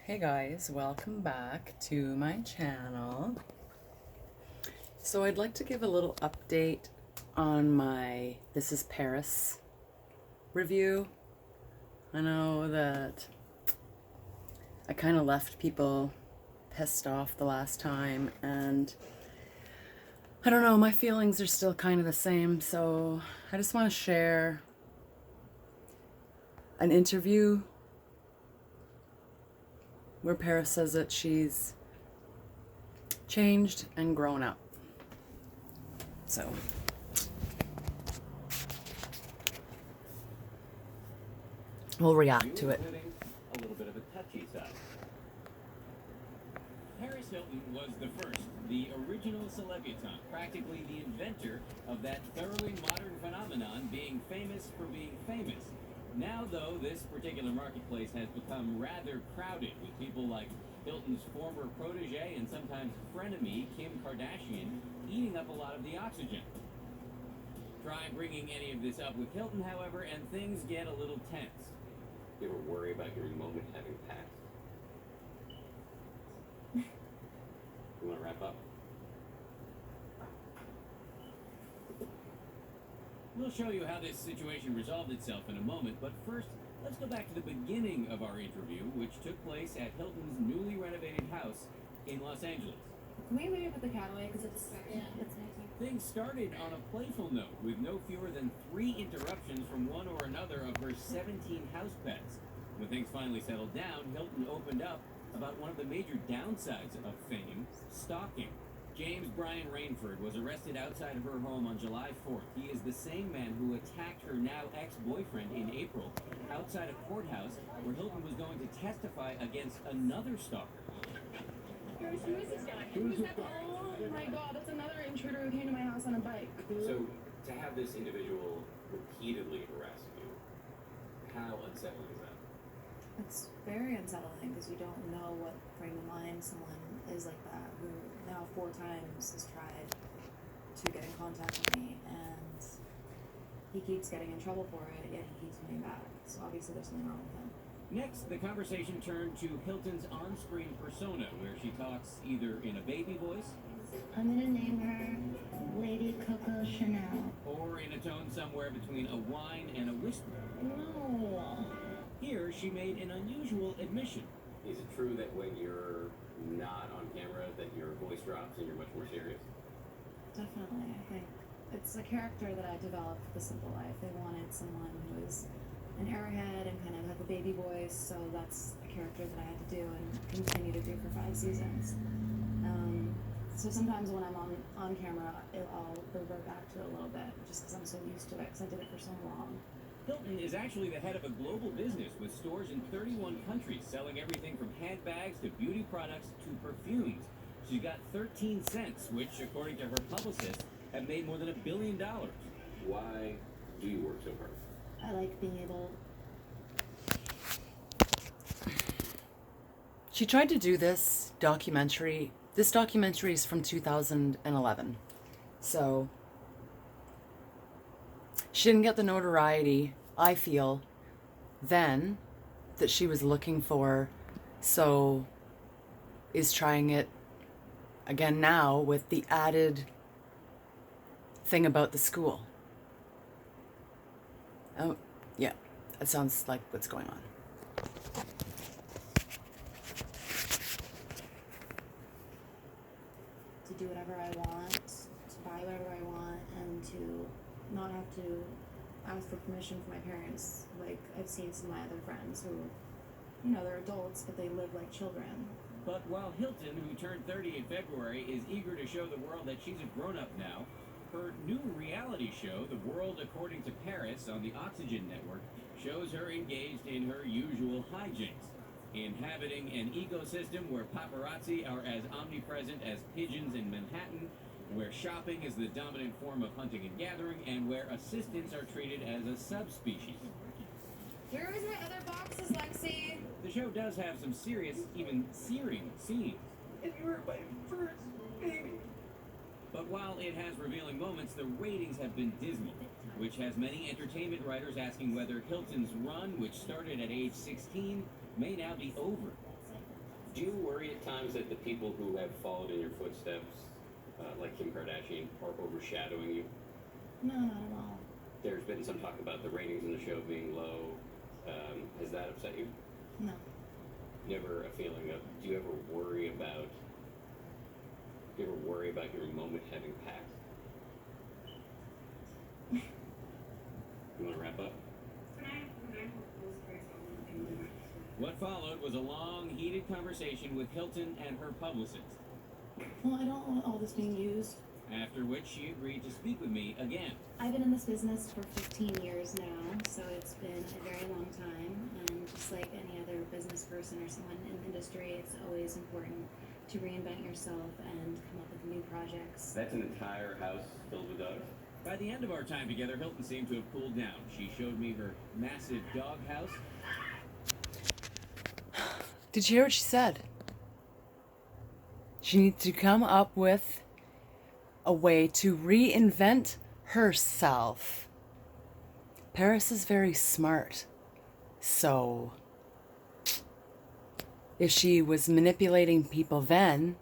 Hey guys, welcome back to my channel. So I'd like to give a little update on my This is Paris review. I know that I kind of left people pissed off the last time, and I don't know, my feelings are still kind of the same, so I just want to share an interview where Paris says that she's changed and grown up. So we'll react to it. A little bit of a touchy side. Paris Hilton was the first, the original celebutant, practically the inventor of that thoroughly modern phenomenon, being famous for being famous. Now, though, this particular marketplace has become rather crowded, with people like Hilton's former protege and sometimes frenemy, Kim Kardashian, eating up a lot of the oxygen. Try bringing any of this up with Hilton, however, and things get a little tense. You ever worry about your moment having passed? You want to wrap up? We'll show you how this situation resolved itself in a moment, but first, let's go back to the beginning of our interview, which took place at Hilton's newly renovated house in Los Angeles. Can we maybe put the cat away because it's Things started on a playful note, with no fewer than 3 interruptions from one or another of her 17 house pets. When things finally settled down, Hilton opened up about one of the major downsides of fame, stalking. James Brian Rainford was arrested outside of her home on July 4th. He is the same man who attacked her now ex-boyfriend in April outside a courthouse where Hilton was going to testify against another stalker. Who is this guy? Oh my god, it's another intruder who came to my house on a bike. So, to have this individual repeatedly harass you, how unsettling is that? It's very unsettling because you don't know what frame of mind someone is like that, who now 4 times has tried to get in contact with me, and he keeps getting in trouble for it, yet he keeps coming back. So obviously there's something wrong with him. Next, the conversation turned to Hilton's on-screen persona, where she talks either in a baby voice I'm gonna name her Lady Coco Chanel. or in a tone somewhere between a whine and a whisper. No. Here, she made an unusual admission. Is it true that when you're not on camera that your voice drops and you're much more serious? Definitely, I think it's a character that I developed for The Simple Life. They wanted someone who was an airhead and kind of had the baby voice, so that's a character that I had to do and continue to do for 5 seasons. So sometimes when I'm on camera, I'll revert back to it a little bit, just because I'm so used to it, because I did it for so long. Hilton is actually the head of a global business with stores in 31 countries, selling everything from handbags to beauty products to perfumes. She's got 13 cents, which, according to her publicist, have made more than $1 billion. Why do you work so hard? I like being able. She tried to do this documentary. This documentary is from 2011. So she didn't get the notoriety, I feel, then that she was looking for, so is trying it again now with the added thing about the school. Oh, yeah, that sounds like what's going on. To do whatever I want, to buy whatever I want, and to not have to ask for permission from my parents. Like I've seen some of my other friends who, they're adults, but they live like children. But while Hilton, who turned 30 in February, is eager to show the world that she's a grown-up now, her new reality show, The World According to Paris, on the Oxygen Network, shows her engaged in her usual hijinks, inhabiting an ecosystem where paparazzi are as omnipresent as pigeons in Manhattan, where shopping is the dominant form of hunting and gathering, and where assistants are treated as a subspecies. Where is my other boxes, Lexi? The show does have some serious, even searing scenes. If you were my first baby. But while it has revealing moments, the ratings have been dismal, which has many entertainment writers asking whether Hilton's run, which started at age 16, may now be over. Do you worry at times that the people who have followed in your footsteps, like Kim Kardashian, are overshadowing you? No, not at all. There's been some talk about the ratings in the show being low. Has that upset you? No. Never a feeling of, do you ever worry about your moment having passed? You want to wrap up? What followed was a long, heated conversation with Hilton and her publicist, Well, I don't want all this being used. after which she agreed to speak with me again. I've been in this business for 15 years now, so it's been a very long time. And just like any other business person or someone in the industry, it's always important to reinvent yourself and come up with new projects. That's an entire house filled with dogs? By the end of our time together, Hilton seemed to have cooled down. She showed me her massive dog house. Did you hear what she said? She needs to come up with a way to reinvent herself. Paris is very smart. So, if she was manipulating people then,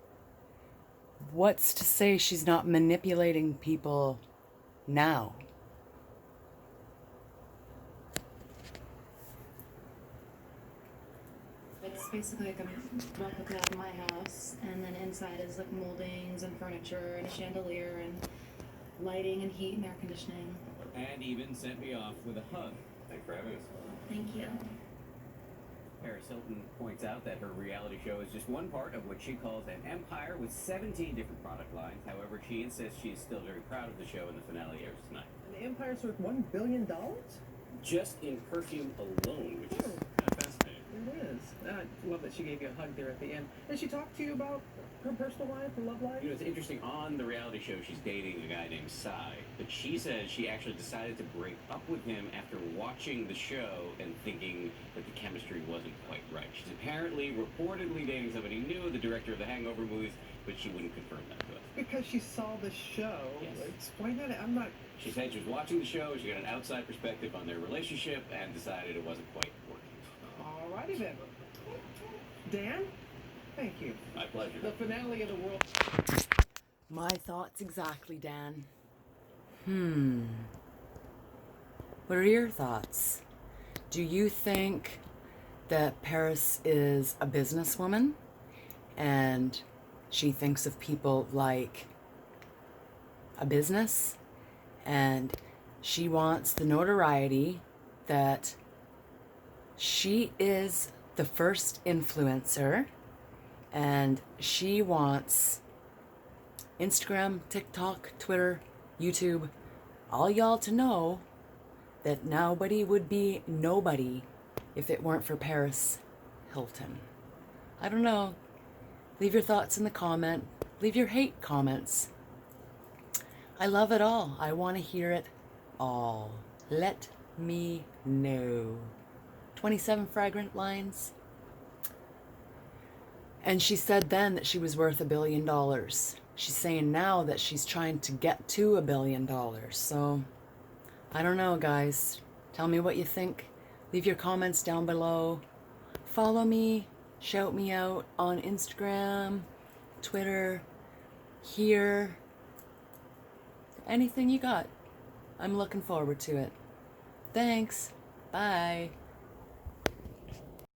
what's to say she's not manipulating people now? It's basically like a replica of my house, and then inside is like moldings and furniture and a chandelier and lighting and heat and air conditioning. And even sent me off with a hug. Thanks for having us. Thank you. Paris Hilton points out that her reality show is just one part of what she calls an empire with 17 different product lines. However, she insists she is still very proud of the show, and the finale airs tonight. The empire's worth $1 billion? Just in perfume alone, which is kind of fascinating. It is. I love that she gave you a hug there at the end. Did she talk to you about her personal life, her love life? You know, it's interesting. On the reality show, she's dating a guy named Cy, but she says she actually decided to break up with him after watching the show and thinking that the chemistry wasn't quite right. She's apparently, reportedly dating somebody new, the director of the Hangover movies, but she wouldn't confirm that to us. Because she saw the show. Yes. Explain that. I'm not... She said she was watching the show, she got an outside perspective on their relationship, and decided it wasn't quite working. Alrighty then. Dan, thank you. My pleasure. The finale of the world... My thoughts exactly, Dan. What are your thoughts? Do you think that Paris is a businesswoman and she thinks of people like a business and she wants the notoriety that she is the first influencer and she wants Instagram, TikTok, Twitter, YouTube, all y'all to know that nobody would be nobody if it weren't for Paris Hilton? I don't know. Leave your thoughts in the comment. Leave your hate comments. I love it all. I want to hear it all. Let me know. 27 fragrant lines. And she said then that she was worth $1 billion. She's saying now that she's trying to get to $1 billion. So, I don't know, guys. Tell me what you think. Leave your comments down below. Follow me. Shout me out on Instagram, Twitter, here. Anything you got. I'm looking forward to it. Thanks. Bye.